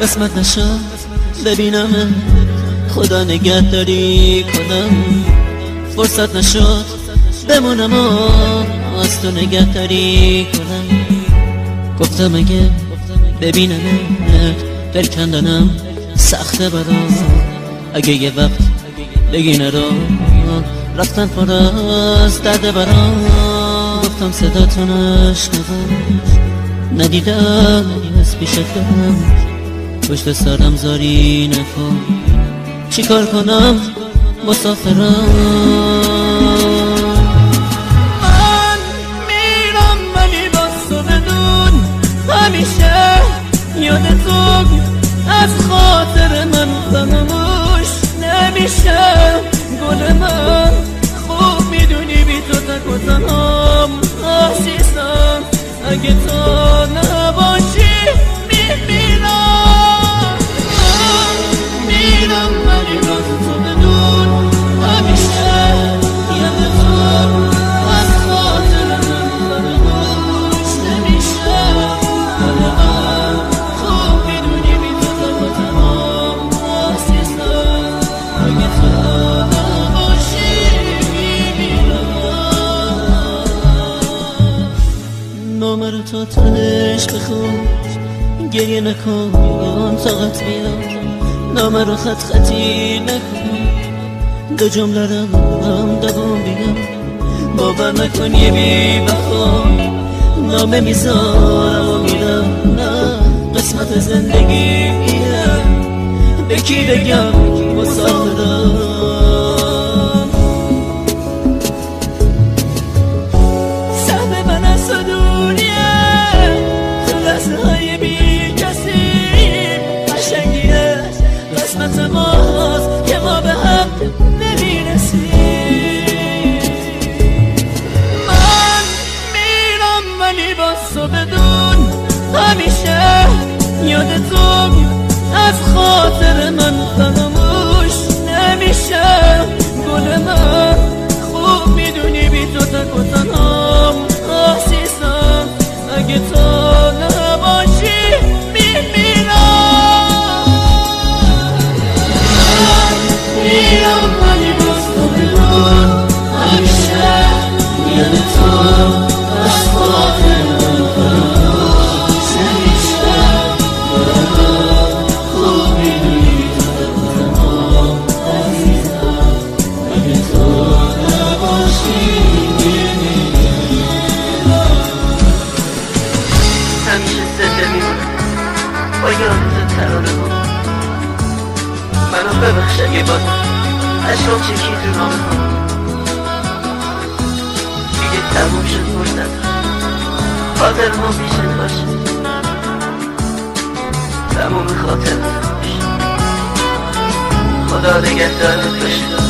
قسمت نشد ببینم، خدا نگهداری کنم. فرصت نشد بمونم و از تو نگهداری کنم. گفتم اگه ببینمت دل کندنم سخته برام. اگه یه وقت بگی نرو رفتن پر از درد برام. گفتم صداتو نشنوم، ندیدم از پیشت برم. پشت سرم زاری نکن، چی کار کنم مسافرم. من میرم ولی باز تو بدون، همیشه یاد تو از خاطر من فراموش نمیشه. گل من خوب میدونی بی تو تک و تنهام عزیزم. اگه تو نباشی میمیرم. میرم ولی باز تو بدون، همیشه یاد تو از خاطر من فراموش نمیشه. گل من خوب میدونی بی تو تک و تنهام عزیزم. اگه تو نباشی میمیرم. نامه تو تنش بخون، گریه نکن طاقت بیار. نامه رو خط خطی نکن، دو جمله رو هم دوام بیار. باور نکن یه بی وفا نامه میذارم و میرم. نه قسمت زندگیه، به کی بگم مسافرم. سهم من از تو دنیه، تو لحظه های بی کسی قشنگیه. قسمت ماست که ما به هم نمیرسیم. من میرم ولی باز تو بدون، همیشه یاد تو از خاطر من فراموش نمیشه. گل من خوب میدونی بی تو تک و تنهام عزیزم. اگه تو نباشی میمیرم. میرم ولی باز تو بدون، همیشه یاد تو از خاطر من فراموش نمیشه. گل من خوب میدونی بی تو تک و تنهام عزیزم. اگه تو نباشی همیشه زنده میمونم با یادت ترانه ها. منو ببخش اگه باز عشقم چکید رو نامه ها. دیگه تموم شد فرصت، خاطر ما پیشت باشه. تموم خاطر باشه. خدا نگهدارت باشه.